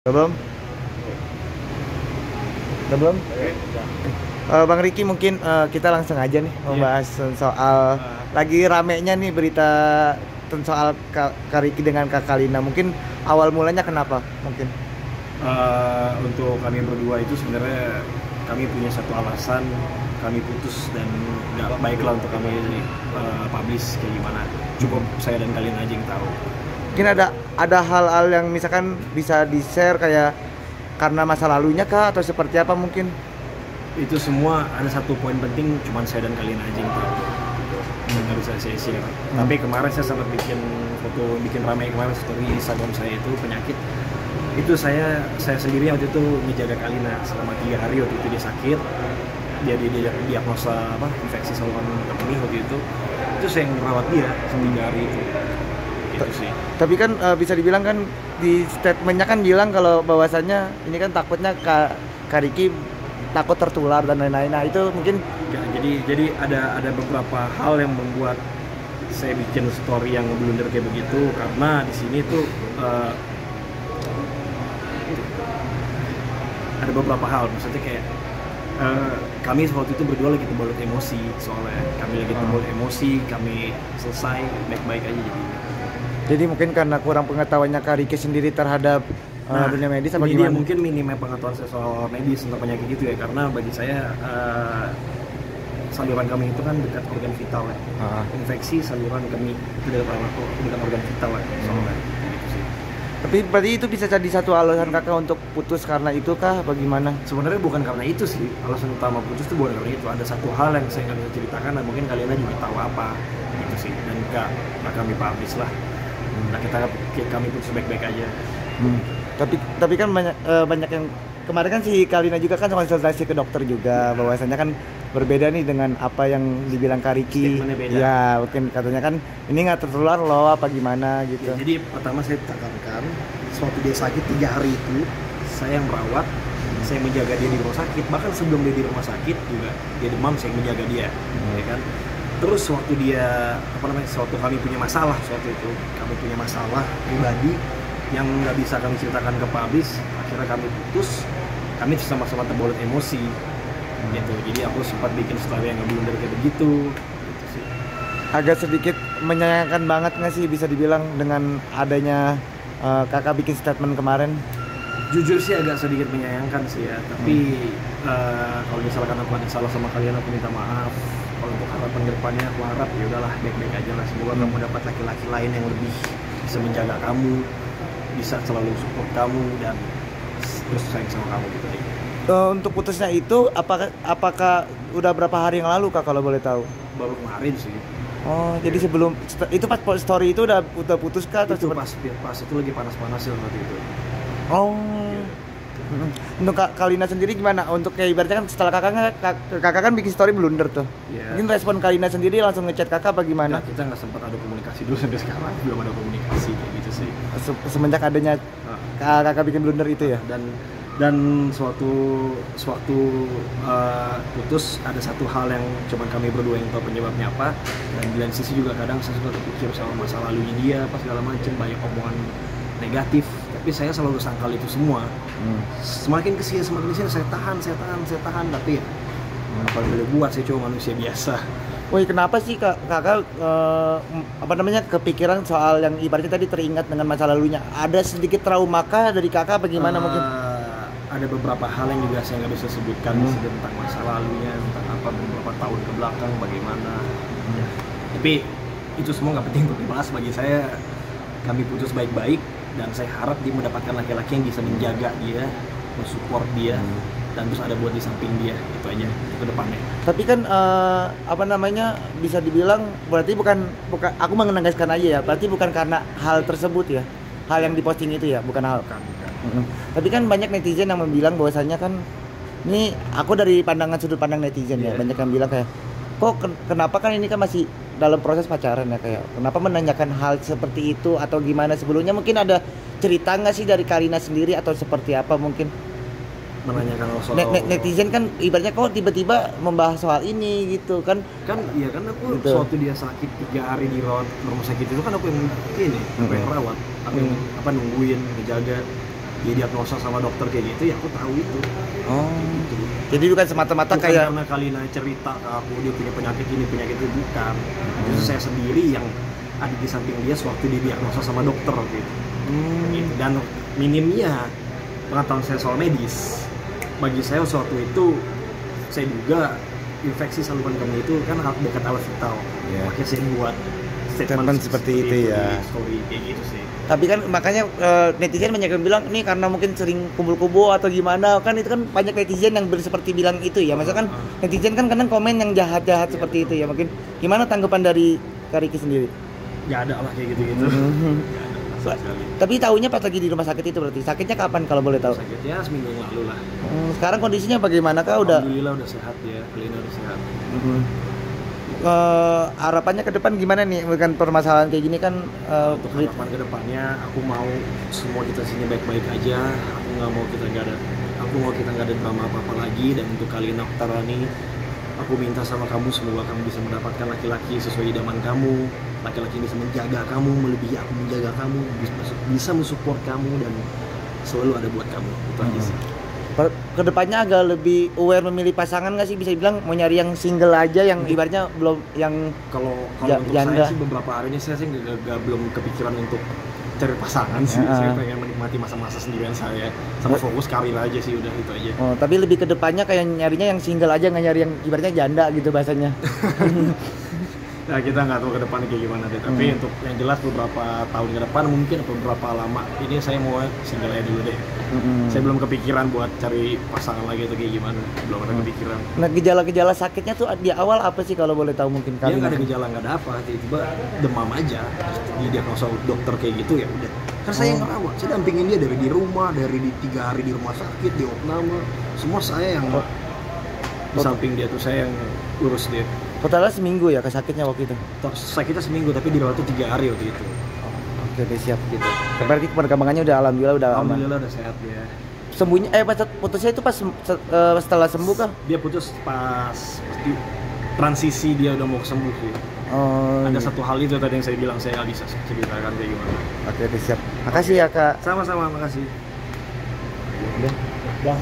Udah belum? Udah belum? Bang Riki mungkin kita langsung aja nih membahas soal lagi ramenya nih berita soal Kak Riki dengan Kak Kalina. Mungkin awal mulanya kenapa? Mungkin. Untuk kami berdua itu sebenarnya kami punya satu alasan kami putus dan nggak baiklah untuk kami publish kayak gimana. Cukup saya dan kalian aja yang tahu. Mungkin ada hal-hal yang misalkan bisa di-share kayak karena masa lalunya kah atau seperti apa mungkin? Itu semua ada satu poin penting cuman saya dan kalian aja yang tahu. Nggak bisa saya share. Tapi kemarin saya sempat bikin ramai kemarin story Instagram saya itu penyakit. Itu saya sendiri waktu itu menjaga Kalina selama 3 hari waktu itu dia sakit. Dia diagnosa infeksi saluran kemih waktu itu saya yang merawat dia 3 hari itu. Itu sih. Tapi kan bisa dibilang kan di statementnya kan bilang kalau bahwasannya ini kan takutnya Kak Riki takut tertular dan lain-lain. Nah itu mungkin ya, jadi ada beberapa hal yang membuat saya bikin story yang blunder kayak begitu karena di sini tuh ada beberapa hal, maksudnya kayak kami waktu itu berdua lagi terbalut emosi, soalnya kami lagi terbalut emosi, kami selesai baik-baik aja jadi mungkin karena kurang pengetahuannya Kak Riki sendiri terhadap dunia medis apa gimana? gimana? Mungkin minimnya pengetahuan saya soal medis tentang penyakit gitu ya, karena bagi saya saluran kami itu kan dekat organ vital ya. Infeksi saluran kami itu dekat organ vital ya, soalnya. Tapi berarti itu bisa jadi satu alasan kakak untuk putus karena itu kah? Bagaimana? Sebenarnya bukan karena itu sih, alasan utama putus itu bukan karena itu. Ada satu hal yang saya nggak bisa ceritakan dan mungkin kalian juga tahu apa gitu sih, dan nggak kami publish lah. Nah kami putus baik-baik aja. Tapi kan banyak yang kemarin kan si Kalina juga kan konsultasi ke dokter juga bahwasanya kan berbeda nih dengan apa yang dibilang Kak Riki. Ya mungkin katanya kan ini nggak tertular loh apa gimana gitu. Ya, jadi pertama saya tekankan suatu dia sakit 3 hari itu saya yang merawat, saya menjaga dia di rumah sakit, bahkan sebelum dia di rumah sakit juga dia demam saya menjaga dia, ya kan. Terus waktu suatu kami punya masalah kami punya masalah pribadi yang nggak bisa kami ceritakan ke publish, akhirnya kami putus, kami sama-sama terbalut emosi gitu. Jadi aku sempat bikin story yang ngeblunder kayak begitu gitu sih. Agak sedikit menyayangkan banget nggak sih bisa dibilang dengan adanya kakak bikin statement kemarin? Jujur sih agak sedikit menyayangkan sih ya, tapi kalau misalkan aku ada salah sama kalian aku minta maaf. Kalau untuk harapan kedepannya aku harap ya udahlah baik-baik aja lah, semoga kamu dapat laki-laki lain yang lebih bisa menjaga kamu, bisa selalu support kamu dan terus sayang sama kamu gitu aja. Untuk putusnya itu apakah udah berapa hari yang lalu kak kalau boleh tahu? Baru kemarin sih. Oh jadi sebelum itu pas story itu udah putus kah atau itu pas itu lagi panas-panas ya waktu itu. Oh. Untuk Kak Kalina sendiri gimana? Untuk kayak ibaratnya kan setelah kakak kan bikin story blunder tuh. Mungkin respon Kalina sendiri langsung ngechat kakak apa gimana? Nah, kita nggak sempat ada komunikasi dulu sampai sekarang, belum ada komunikasi kayak gitu sih. Semenjak adanya kakak bikin blunder itu ya. Dan sewaktu putus ada satu hal yang cuma kami berdua yang tahu penyebabnya apa, dan di lain sisi juga kadang saya suka kepikir sama masa lalunya dia apa segala macam, banyak omongan negatif, tapi saya selalu sangkal itu semua. Semakin kesini saya tahan, tapi ya apa boleh buat, saya cuma manusia biasa. Woi kenapa sih kakak kepikiran soal yang ibaratnya tadi teringat dengan masa lalunya? Ada sedikit trauma kah dari kakak bagaimana mungkin? Ada beberapa hal yang juga saya nggak bisa sebutkan di sini tentang masa lalunya, tentang apa beberapa tahun ke belakang bagaimana. Ya. Tapi itu semua nggak penting untuk dibahas. Bagi saya kami putus baik-baik dan saya harap dia mendapatkan laki-laki yang bisa menjaga dia, mensupport dia, dan terus ada buat di samping dia, itu aja ke depannya. Tapi kan bisa dibilang berarti bukan aku menegaskan aja ya, berarti bukan karena hal tersebut ya, hal yang diposting itu ya, bukan hal. Tapi kan banyak netizen yang bilang bahwasannya kan ini aku dari sudut pandang netizen ya, banyak yang bilang kayak kok kenapa kan ini kan masih dalam proses pacaran ya, kayak kenapa menanyakan hal seperti itu atau gimana sebelumnya, mungkin ada cerita nggak sih dari Kalina sendiri atau seperti apa mungkin? Menanyakan soal netizen kan ibaratnya kok tiba-tiba membahas soal ini gitu kan iya kan aku gitu. Suatu dia sakit 3 hari di rumah sakit itu kan aku yang rawat, aku yang nungguin, ngejaga. dia diagnosa sama dokter kayak gitu, ya aku tahu itu. Oh. Gitu. Jadi bukan semata-mata Bukan kayak karena Kalina cerita ke aku dia punya penyakit ini penyakit itu, bukan. Justru saya sendiri yang ada di samping dia sewaktu dia diagnosa sama dokter gitu. Gitu. Dan minimnya pengetahuan saya soal medis, bagi saya suatu itu saya duga infeksi saluran kemih itu kan dekat alat vital. Makanya saya buat statement seperti itu ya. Story kayak gitu sih. Tapi kan makanya netizen banyak yang bilang ini karena mungkin sering kumpul-kumpul atau gimana, kan itu kan banyak netizen yang seperti bilang itu ya. Maksudnya kan netizen kan kadang komen yang jahat-jahat seperti itu ya. Mungkin gimana tanggapan dari Kak Ricky sendiri? Gak ada lah kayak gitu-gitu. Gak ada sekali. Tapi tahunya pas lagi di rumah sakit itu berarti. Sakitnya kapan kalau boleh tahu? Sakitnya seminggu yang lalu lah. Sekarang kondisinya bagaimana Kak? Alhamdulillah udah sehat ya, Kalina udah sehat. Harapannya ke depan gimana nih? Bukan permasalahan kayak gini kan Untuk harapan ke depannya aku mau semua kita sini baik-baik aja. Aku mau kita nggak ada drama apa-apa lagi. Dan untuk Kalina Oktarani, aku minta sama kamu semoga kamu bisa mendapatkan laki-laki sesuai idaman kamu, laki-laki yang bisa menjaga kamu melebihi aku menjaga kamu, bisa mensupport kamu dan selalu ada buat kamu. Itu aja sih. Kedepannya agak lebih aware memilih pasangan nggak sih, bisa bilang mau nyari yang single aja yang ibaratnya belum yang kalau untuk janda. saya sih beberapa hari ini saya sih belum kepikiran untuk cari pasangan sih. Saya pengen menikmati masa-masa sendirian saya sama fokus karir aja sih, udah itu aja. Tapi lebih kedepannya kayak nyarinya yang single aja, nggak nyari yang ibaratnya janda gitu bahasanya. Nah kita nggak tahu ke depannya kayak gimana deh, tapi untuk yang jelas beberapa tahun ke depan mungkin beberapa lama ini saya mau single aja dulu deh. Saya belum kepikiran buat cari pasangan lagi atau kayak gimana, belum ada kepikiran. Nah gejala-gejala sakitnya tuh di awal apa sih kalau boleh tahu mungkin? Dia nggak ada gejala, nggak ada apa, tiba-tiba demam aja, dia diagnosa dokter kayak gitu ya udah. Kan saya yang ngerawat, saya dampingin dia dari di rumah, dari di 3 hari di rumah sakit, di opname, semua saya yang di samping dia tuh saya yang urus dia. Totalnya seminggu ya kesakitnya waktu itu? Sakitnya seminggu tapi dirawat tuh 3 hari waktu itu. Oke deh, siap gitu. Berarti perkembangannya udah alhamdulillah udah aman. Alhamdulillah udah sehat dia. Sembuhnya pas putusnya itu pas setelah sembuh kah? Dia putus pas transisi dia udah mau sembuh sih. Ada satu hal itu tadi yang saya bilang saya nggak bisa ceritakan kayak gimana. Oke deh, siap. Makasih ya Kak. Sama-sama, makasih. Udah.